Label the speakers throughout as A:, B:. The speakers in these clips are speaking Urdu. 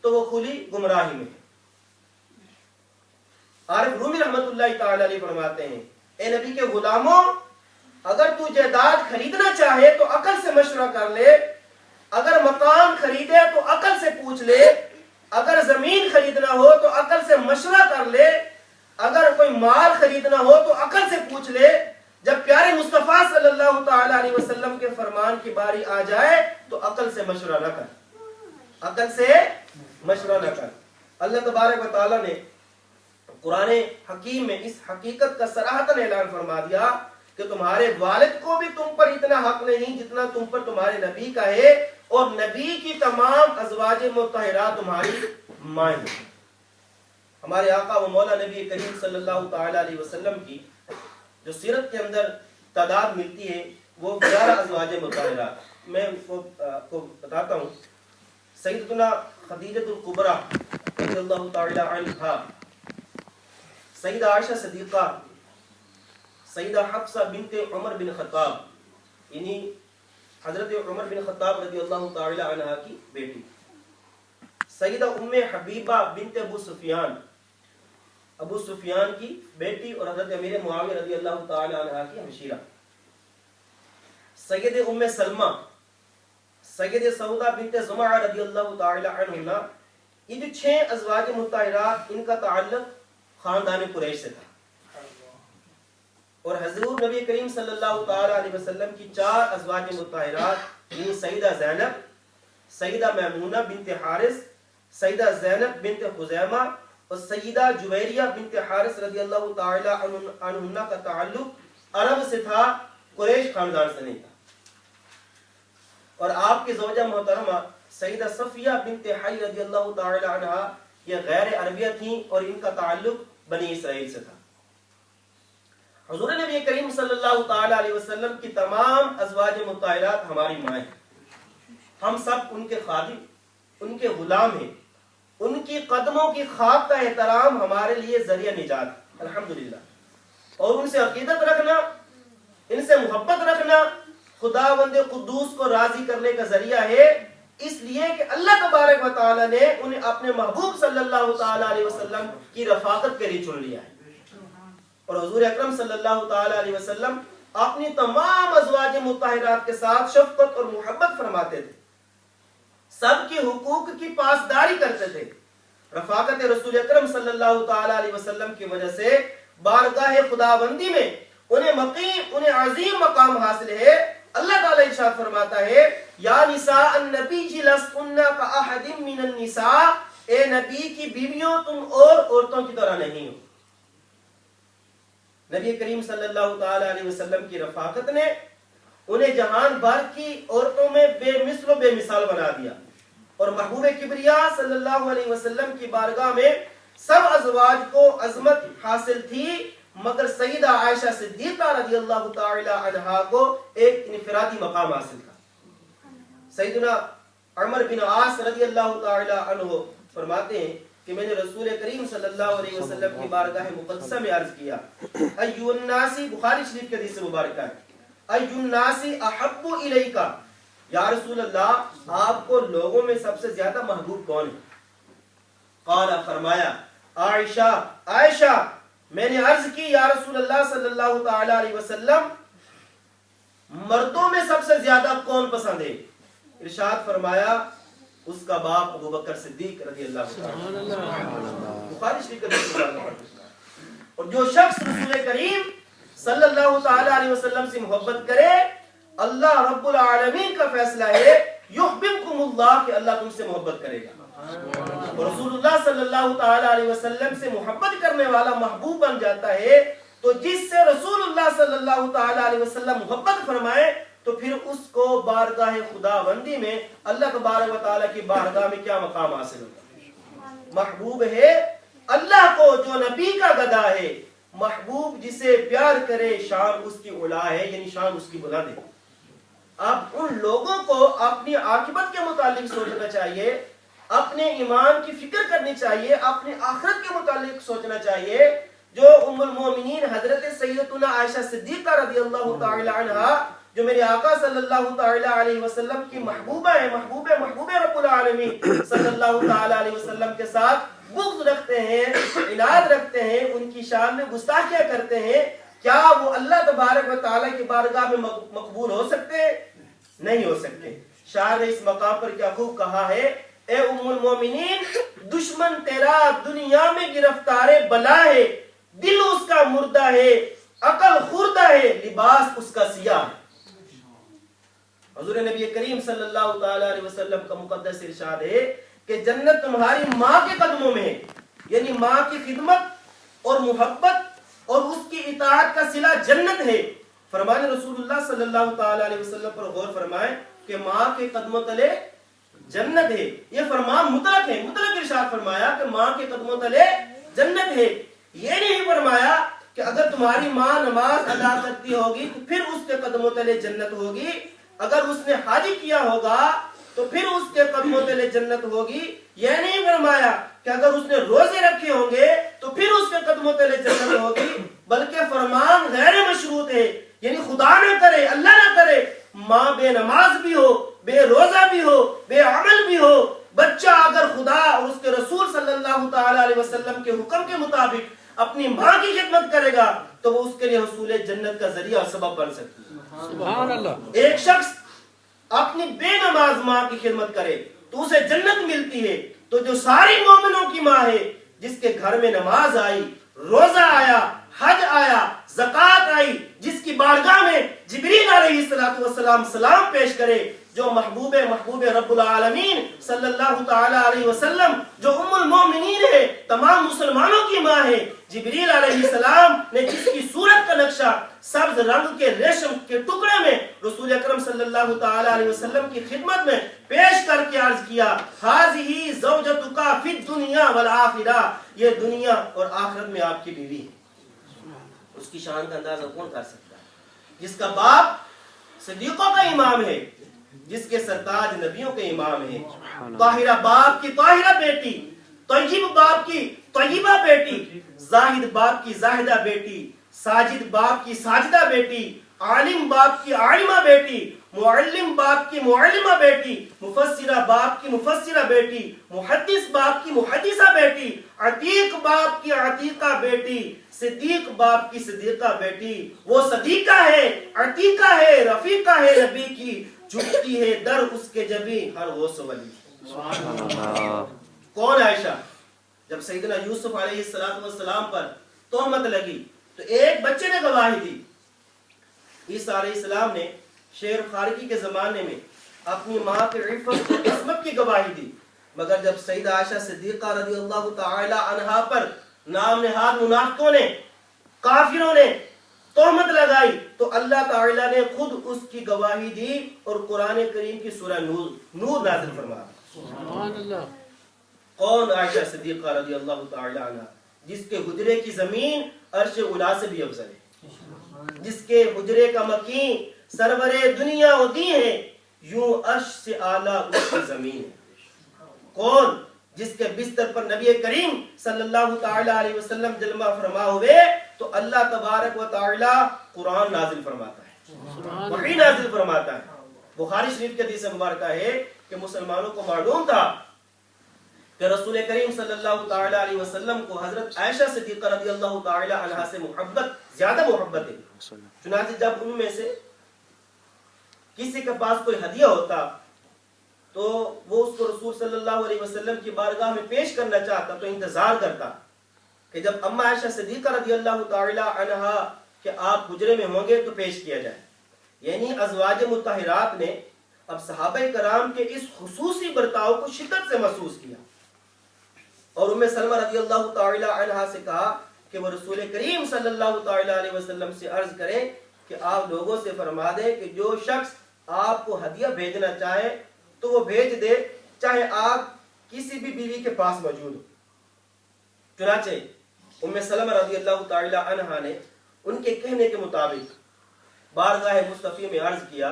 A: تو وہ کھلی گمراہی میں ہے۔ عارف رومی رحمت اللہ تعالی علیہ فرماتے ہیں اے نبی کے غلاموں اگر تو جائیداد خریدنا چاہے تو عقل سے مشورہ کر لے، اگر مکان خریدے تو عقل سے پوچھ لے، اگر زمین خریدنا ہو تو عقل سے مشورہ کر لے، اگر کوئی مال خریدنا ہو تو عقل سے پوچھ لے۔ جب پیارے مصطفیٰ صلی اللہ تعالی علیہ وسلم کے فرمان کی باری آ جائے تو عقل سے مشورہ نہ کر، عقل سے مشورہ نہ کر۔ اللہ تبارک و تعالی نے قرآن حکیم میں اس حقیقت کا صراحتاً اعلان فرما دیا کہ تمہارے والد کو بھی تم پر اتنا حق نہیں جتنا تم پر تمہارے نبی کا ہے، اور نبی کی تمام ازواج مطہرات تمہاری مائیں ہیں۔ ہمارے آقا و مولا نبی کریم صلی اللہ تعالی علیہ وسلم کی جو سیرت کے اندر تعداد ملتی ہے وہ 11 ازواج مطہرات، میں آپ کو بتاتا ہوں۔ سیدتنا خدیجۃ الکبریٰ رضی اللہ تعالی عنہا، سیدہ عائشہ صدیقہ، سیدہ حفصہ بنت عمر بن خطاب یعنی حضرت عمر بن خطاب رضی اللہ تعالی عنہ کی بیٹی، سیدہ ام حبیبہ بنت ابو سفیان کی بیٹی اور حضرت امیر معاویہ رضی اللہ تعالی عنہ کی ہمشیرہ، سید ام سلمہ، سید سعودہ بنت زمعہ رضی اللہ تعالی عنہ۔ یہ جو 6 ازواج مطہرات ان کا تعلق خاندان قریش سے تھا، اور حضور نبی کریم صلی اللہ تعالی علیہ وسلم کی 4 ازواج مطہرات یعنی سیدہ زینب، سیدہ میمونہ بنت حارث، سیدہ زینب بنت خزیمہ اور سیدہ جویریہ بنت حارث رضی اللہ تعالی عنہ کا تعلق عرب سے تھا، قریش خاندان سے نہیں تھا۔ اور آپ کی زوجہ محترمہ سیدہ صفیہ بنت حی رضی اللہ تعالی عنہ یہ غیر عربیہ تھیں اور ان کا تعلق بنی اسرائیل سے تھا۔ حضور نبی کریم صلی اللہ تعالی علیہ وسلم کی تمام ازواج مطہرات ہماری مائیں ہیں، ہم سب ان کے خادم، ان کے غلام ہیں، ان کی قدموں کی خاک کا احترام ہمارے لیے ذریعہ نجات ہے الحمدللہ، اور ان سے عقیدت رکھنا، ان سے محبت رکھنا خداوند قدوس کو راضی کرنے کا ذریعہ ہے، اس لیے کہ اللہ تبارک و تعالی نے انہیں اپنے محبوب صلی اللہ تعالی علیہ وسلم کی رفاقت کے لیے چن لیا ہے۔ اور حضور اکرم صلی اللہ تعالی علیہ وسلم اپنی تمام ازواج مطہرات کے ساتھ شفقت اور محبت فرماتے تھے، سب کے حقوق کی پاسداری کرتے تھے۔ رفاقت رسول اکرم صلی اللہ تعالی علیہ وسلم کی وجہ سے بارگاہ خداوندی میں انہیں عظیم مقام حاصل ہے۔ اللہ تعالی ارشاد فرماتا ہے یا نساء النبی لستن کاحد من النساء، اے نبی کی بیویوں تم اور عورتوں کی طرح نہیں ہو۔ نبی کریم صلی اللہ تعالی علیہ وسلم کی رفاقت نے انہیں جہان بھر کی عورتوں میں بے مثل و بے مثال بنا دیا، اور محبوب کبریا صلی اللہ علیہ وسلم کی بارگاہ میں سب ازواج کو عظمت حاصل تھی، مگر سیدہ عائشہ صدیقہ رضی اللہ تعالی عنہا کو ایک انفرادی مقام حاصل تھا۔ سیدنا عمر بن عاص رضی اللہ تعالی عنہ فرماتے ہیں کہ میں نے رسول کریم صلی اللہ علیہ وسلم کی بارگاہ مقدسہ میں عرض کیا ایو الناس، بخاری شریف کے حدیث مبارکہ ہے، ایو الناس احب الیکا، یا رسول اللہ آپ کو لوگوں میں سب سے زیادہ محبوب کون ہے؟ قال، فرمایا عائشہ، عائشہ۔ میں نے عرض کی یا رسول اللہ صلی اللہ تعالی علیہ وسلم مردوں میں سب سے زیادہ کون پسند ہے؟ ارشاد فرمایا اس کا باپ ابو بکر صدیق رضی اللہ تعالی عنہ، بخاری شریف کا حدیث۔ اور جو شخص رسول کریم صلی اللہ تعالی علیہ وسلم سے محبت کرے، اللہ رب العالمین کا فیصلہ ہے یحببکم اللہ کہ اللہ تم سے محبت کرے گا، اور رسول اللہ صلی اللہ تعالی علیہ وسلم سے محبت کرنے والا محبوب بن جاتا ہے، تو جس سے رسول اللہ صلی اللہ تعالی علیہ وسلم محبت فرمائے تو پھر اس کو بارگاہ خداوندی میں اللہ تبارک و تعالی کی بارگاہ میں کیا مقام حاصل ہوگا؟ محبوب ہے اللہ کو جو نبی کا گدا ہے، محبوب جسے پیار کرے شان اس کی علا ہے، یعنی شان اس کی بلند ہے۔ اب ان لوگوں کو اپنی عاقبت کے متعلق سوچنا چاہیے، اپنے ایمان کی فکر کرنی چاہیے، اپنے آخرت کے متعلق سوچنا چاہیے، جو ام المومنین حضرت سیدتنا عائشہ صدیقہ رضی اللہ تعالی عنہا جو میرے آقا صلی اللہ تعالی علیہ وسلم کی محبوبہ ہے، محبوب رب العالمین صلی اللہ تعالی علیہ وسلم کے ساتھ بغض رکھتے ہیں، عناد رکھتے ہیں، ان کی شان میں گستاخیاں کرتے ہیں، کیا وہ اللہ تبارک و تعالی کی بارگاہ میں مقبول ہو سکتے ہیں؟ نہیں ہو سکتے۔ شاعر نے اس مقام پر کیا خوب کہا ہے، اے ام المومنین، دشمن تیرا دنیا میں گرفتار بلا ہے، دل اس کا مردہ ہے، عقل خوردہ ہے، لباس اس کا سیاہ ہے۔ حضور نبی کریم صلی اللہ تعالی علیہ وسلم کا مقدس ارشاد ہے کہ جنت تمہاری ماں کے قدموں میں ہے، یعنی ماں کی خدمت اور محبت اور اس کی اطاعت کا صلہ جنت ہے۔ فرمان رسول اللہ صلی اللہ تعالی علیہ وسلم پر غور فرمائیں کہ ماں کے قدموں تلے جنت ہے، یہ فرمان مطلق ہے، مطلق ارشاد فرمایا کہ ماں کے قدموں تلے جنت ہے۔ یہ نہیں فرمایا کہ اگر تمہاری ماں نماز ادا کرتی ہوگی تو پھر اس کے قدموں تلے جنت ہوگی، اگر اس نے حج کیا ہوگا تو پھر اس کے قدموں تلے جنت ہوگی۔ یہ نہیں فرمایا کہ اگر اس نے روزے رکھے ہوں گے تو پھر اس کے قدموں تلے جنت ہوگی، بلکہ فرمان غیر مشروط ہے، یعنی خدا نہ کرے، اللہ نہ کرے، ماں بے نماز بھی ہو، بے روزہ بھی ہو، بے عمل بھی ہو، بچہ اگر خدا اور اس کے رسول صلی اللہ تعالی علیہ وسلم کے حکم کے مطابق اپنی ماں کی خدمت کرے گا تو وہ اس کے لیے حصول جنت کا ذریعہ اور سبب بن سکتی ہے۔
B: سبحان اللہ۔
A: ایک شخص اپنی بے نماز ماں کی خدمت کرے تو اسے جنت ملتی ہے، تو جو ساری مومنوں کی ماں ہے، جس کے گھر میں نماز آئی، روزہ آیا، حج آیا، زکوٰۃ آئی، جس کی بارگاہ میں جبریل علیہ السلام سلام پیش کرے، جو محبوب رب العالمین صلی اللہ تعالی علیہ وسلم، جو ام المومنین ہے، تمام مسلمانوں کی ماں ہے، جبریل علیہ السلام نے جس کی صورت کا نقشہ سبز رنگ کے ریشم کے ٹکڑے میں رسول اکرم صلی اللہ تعالی علیہ وسلم کی خدمت میں پیش کر کے عرض کیا، ہذہ زوجتک فی الدنیا والآخرہ، یہ دنیا اور آخرت میں آپ کی بیوی ہے۔ اس کی شان کا اندازہ کون کر سکتا ہے؟ جس کا باپ صدیقوں کا امام ہے، جس کے سرتاج نبیوں کے امام ہیں، طاہرہ باپ کی طاہرہ بیٹی، طیب باپ کی طیبہ بیٹی، زاہد باپ کی زاہدہ بیٹی، ساجد باپ کی ساجدہ بیٹی، عالم باپ کی عالمہ بیٹی، معلم باپ کی معلمہ بیٹی، مفسرہ باپ کی مفسرہ بیٹی، محدث باپ کی محدثہ بیٹی، عتیق باپ کی عتیقہ بیٹی، صدیق باپ کی صدیقہ بیٹی، وہ صدیقہ ہے، عتیقہ ہے، رفیقہ ہے نبی کی، جھکتی ہے در اس کے جبی ہر غوث ولی۔ کون عائشہ؟ جب سیدنا یوسف علیہ السلام پر تہمت لگی تو ایک بچے نے گواہی دی۔ عیسیٰ علیہ السلام نے شیر خارقی کے زمانے میں اپنی ماں کے عفت اور عصمت کی گواہی دی، مگر جب سیدہ عائشہ صدیقہ رضی اللہ تعالی عنہا پر نام نہاد منافقوں نے، کافروں نے تہمت لگائی تو اللہ تعالی نے خود اس کی گواہی دی اور قرآن کریم کی سورہ نور نازل فرمایا۔
B: سبحان اللہ۔
A: کون عائشہ صدیقہ رضی اللہ تعالی عنہ؟ جس کے حجرے کی زمین عرش اولا سے بھی افضل ہے، جس کے حجرے کا مکین سرور دنیا و دین ہے، یوں عرش سے اعلیٰ اس کی زمین ہے۔ کون؟ جس کے بستر پر نبی کریم صلی اللہ تعالی علیہ وسلم جلوہ فرما ہوئے تو اللہ تبارک و تعالی قرآن نازل فرماتا ہے، وحی نازل فرماتا ہے۔ بخاری شریف کے حدیث مبارکہ ہے کہ مسلمانوں کو معلوم تھا کہ رسول کریم صلی اللہ تعالی علیہ وسلم کو حضرت عائشہ صدیقہ رضی اللہ تعالی عنہا سے زیادہ محبت ہے، چنانچہ جب ان میں سے کسی کے پاس کوئی ہدیہ ہوتا تو وہ اس کو رسول صلی اللہ علیہ وسلم کی بارگاہ میں پیش کرنا چاہتا تو انتظار کرتا کہ جب اما عائشہ صدیقہ رضی اللہ تعالی عنہا کہ آپ حجرے میں ہوں گے تو پیش کیا جائے۔ یعنی ازواج مطہرات نے اب صحابہ کرام کے اس خصوصی برتاؤ کو شدت سے محسوس کیا اور ام سلمہ رضی اللہ تعالی عنہا سے کہا کہ وہ رسول کریم صلی اللہ تعالی علیہ وسلم سے عرض کریں کہ آپ لوگوں سے فرما دیں کہ جو شخص آپ کو ہدیہ بھیجنا چاہے تو وہ بھیج دے، چاہے آپ کسی بھی بیوی کے پاس موجود ہو۔ چنانچہ ام سلمہ رضی اللہ تعالی عنہا نے ان کے کہنے کے مطابق بارگاہ مصطفی میں عرض کیا،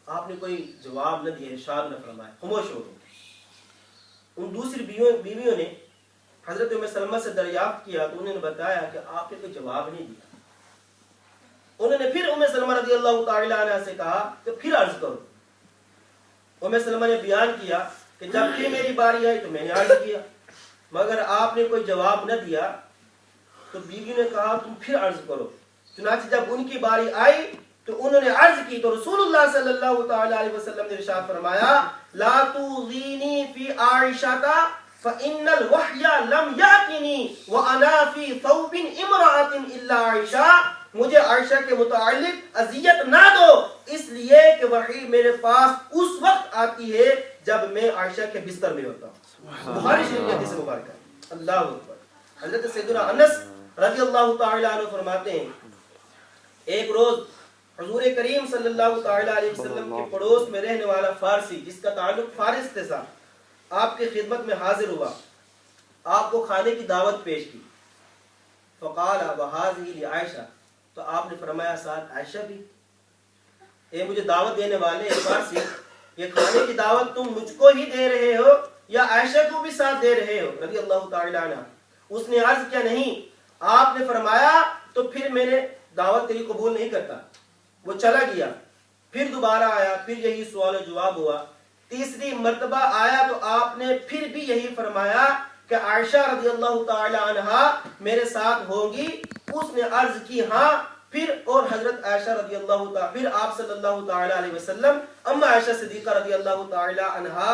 A: آپ نے کوئی جواب نہ دیا، ارشاد نہ فرمایا، خاموش ہو گئے۔ ان دوسری بیویوں نے حضرت ام سلمہ سے دریافت کیا تو انہوں نے بتایا کہ آپ نے کوئی جواب نہیں دیا۔ انہوں نے پھر ام سلمہ رضی اللہ تعالی عنہ سے کہا کہ پھر عرض کرو. ام سلمہ نے بیان کیا کہ جب پھر میری باری آئی تو میں نے عرض کیا، مگر آپ نے کوئی جواب نہ دیا. تو بیوی نے کہا تم پھر عرض کرو. چنانچہ جب ان کی باری آئی تو انہوں نے عرض کی تو رسول اللہ صلی اللہ تعالی علیہ وسلم نے ارشاد فرمایا لا تؤذینی فی عائشہ فإن الوحی لم یاتنی وانا فی ثوب امرأة الا عائشہ. مجھے عائشہ کے متعلق اذیت نہ دو اس لیے کہ وحی میرے پاس اس وقت آتی ہے جب میں عائشہ کے بستر میں ہوتا ہوں. بخاری شریف کی حدیث مبارکہ. اللہ اکبر. حضرت سیدنا انس رضی اللہ تعالی عنہ فرماتے ہیں ایک روز حضور کریم صلی اللہ تعالی علیہ وسلم کے پڑوس میں رہنے والا فارسی جس کا تعلق فارس سے تھا آپ کی خدمت میں حاضر ہوا، آپ کو کھانے کی دعوت پیش کی. فقال وهذه لعائشہ، تو آپ نے فرمایا ساتھ عائشہ بھی. اے مجھے دعوت دینے والے فارسی، یہ کھانے کی دعوت تم مجھ کو ہی دے رہے ہو یا عائشہ کو بھی ساتھ دے رہے ہو رضی اللہ تعالی عنہ؟ اس نے عرض کیا نہیں. آپ نے فرمایا تو پھر میں نے دعوت تیری قبول نہیں کرتا. وہ چلا گیا. پھر دوبارہ آیا، پھر یہی سوال و جواب ہوا. تیسری مرتبہ آیا تو آپ نے پھر بھی یہی فرمایا کہ عائشہ رضی اللہ تعالی عنہا میرے ساتھ ہوگی. اس نے عرض کی ہاں. پھر اور حضرت عائشہ رضی اللہ تعالی پھر آپ صلی اللہ تعالی علیہ وسلم اما عائشہ صدیقہ رضی اللہ تعالی عنہا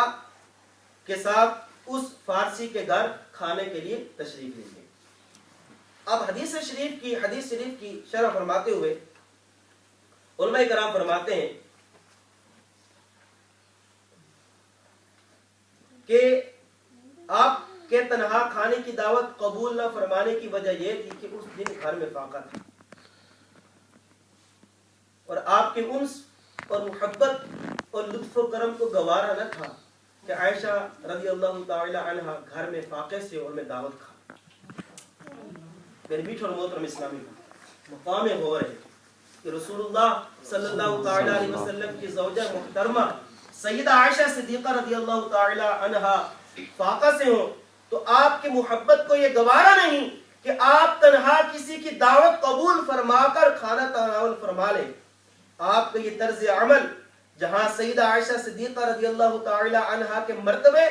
A: کے ساتھ اس فارسی کے گھر کھانے کے لیے تشریف لے گئے. اب حدیث شریف کی شرح فرماتے ہوئے علماء کرام فرماتے ہیں کہ آپ کے تنہا کھانے کی دعوت قبول نہ فرمانے کی وجہ یہ تھی کہ اس دن گھر میں فاقہ تھا اور آپ کے انس اور محبت اور لطف و کرم کو گوارا نہ تھا کہ عائشہ رضی اللہ تعالی عنہ گھر میں فاقے سے اور میں دعوت کھا. میرے میٹھے اور محترم اسلامی مقام غور ہے کہ رسول اللہ صلی اللہ تعالی علیہ وسلم کی زوجہ محترمہ سیدہ عائشہ صدیقہ رضی اللہ تعالی عنہا فاقہ سے ہوں تو آپ کی محبت کو یہ گوارا نہیں کہ آپ تنہا کسی کی دعوت قبول فرما کر کھانا تناول فرما لیں. آپ کا یہ طرز عمل جہاں سیدہ عائشہ صدیقہ رضی اللہ تعالی عنہا کے مرتبے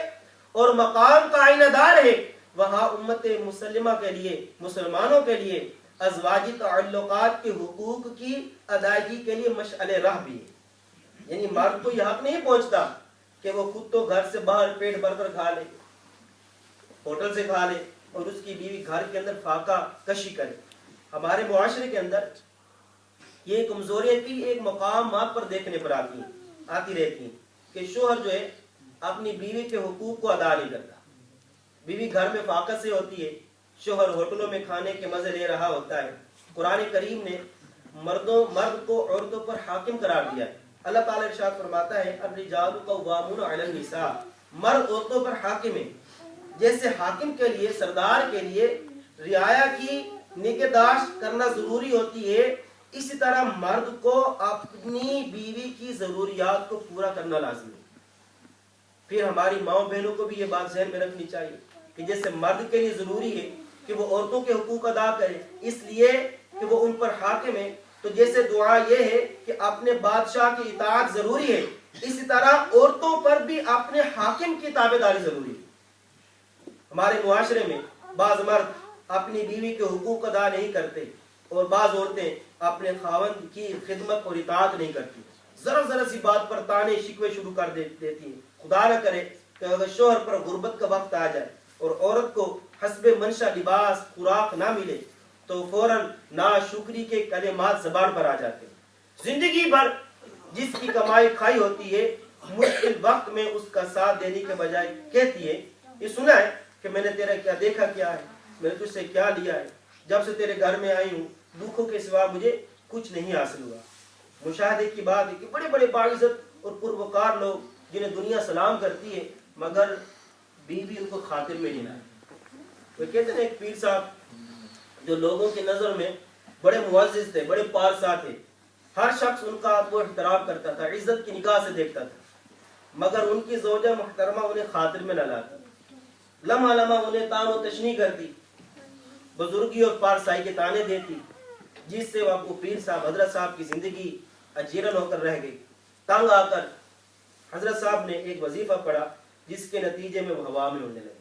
A: اور مقام کا آئینہ دار ہے، وہاں امت مسلمہ کے لیے مسلمانوں کے لیے ازواجی تعلقات کے حقوق کی ادائیگی کے لیے مشعل راہ بھی ہے. یعنی مرد کو یہ حق نہیں پہنچتا کہ وہ خود تو گھر سے باہر پیٹ بھر کر کھا لے، ہوٹل سے کھا لے اور اس کی بیوی گھر کے اندر فاقہ کشی کرے. ہمارے معاشرے کے اندر یہ کمزوریاں کی ایک مقامات پر دیکھنے پر آتی رہتی ہیں کہ شوہر جو ہے اپنی بیوی کے حقوق کو ادا نہیں کرتا. بیوی گھر میں فاقہ سے ہوتی ہے، شوہر ہوٹلوں میں کھانے کے مزے لے رہا ہوتا ہے. قرآن کریم نے مرد کو عورتوں پر حاکم قرار دیا ہے. اللہ تعالیٰ ارشاد فرماتا ہے الرجال قوامون علی النساء، مرد عورتوں پر حاکم ہے. جیسے حاکم کے لیے سردار کے لیے رعایا کی نگہداشت کرنا ضروری ہوتی ہے، اسی طرح مرد کو اپنی بیوی کی ضروریات کو پورا کرنا لازم ہے. پھر ہماری ماؤں بہنوں کو بھی یہ بات ذہن میں رکھنی چاہیے کہ جیسے مرد کے لیے ضروری ہے کہ وہ عورتوں کے حقوق ادا کرے اس لیے کہ وہ ان پر حاکم ہے، تو جیسے دعا یہ ہے کہ اپنے بادشاہ کی اطاعت ضروری ہے، اسی طرح عورتوں پر بھی اپنے حاکم کی تابعداری ضروری ہے. ہمارے معاشرے میں بعض مرد اپنی بیوی کے حقوق ادا نہیں کرتے اور بعض عورتیں اپنے خاوند کی خدمت اور اطاعت نہیں کرتی. ذرا سی بات پر تانے شکوے شروع کر دیتی ہیں. خدا نہ کرے کہ اگر شوہر پر غربت کا وقت آ جائے اور عورت کو حسب منشا لباس خوراک نہ ملے تو فوراً ناشکری کے کلمات زبان پر آ جاتے ہیں. زندگی بھر جس کی کمائی کھائی ہوتی ہے مشکل وقت میں اس کا ساتھ دینے کے بجائے کہتی ہے یہ سنا ہے کہ میں نے تیرا کیا دیکھا کیا ہے، میں نے تجھ سے کیا لیا ہے، جب سے تیرے گھر میں آئی ہوں دکھوں کے سوا مجھے کچھ نہیں حاصل ہوا. مشاہدے کی بات ہے کہ بڑے بڑے باعزت اور پروکار لوگ جنہیں دنیا سلام کرتی ہے مگر بیوی ان کو خاطر میں نہیں لائے. وہ کہتے ہیں ایک پیر صاحب جو لوگوں کی نظر میں بڑے معزز تھے، بڑے پارسا تھے، ہر شخص ان کا وہ احترام کرتا تھا، عزت کی نگاہ سے دیکھتا تھا، مگر ان کی زوجہ محترمہ انہیں خاطر میں نہ لاتی، لمحہ انہیں تان و تشنیع کرتی، بزرگی اور پارسائی کے تانے دیتی، جس سے وہ پیر صاحب حضرت صاحب کی زندگی اجیرن ہو کر رہ گئی. تنگ آ کر حضرت صاحب نے ایک وظیفہ پڑھا جس کے نتیجے میں وہ ہوا میں اڑنے لگے.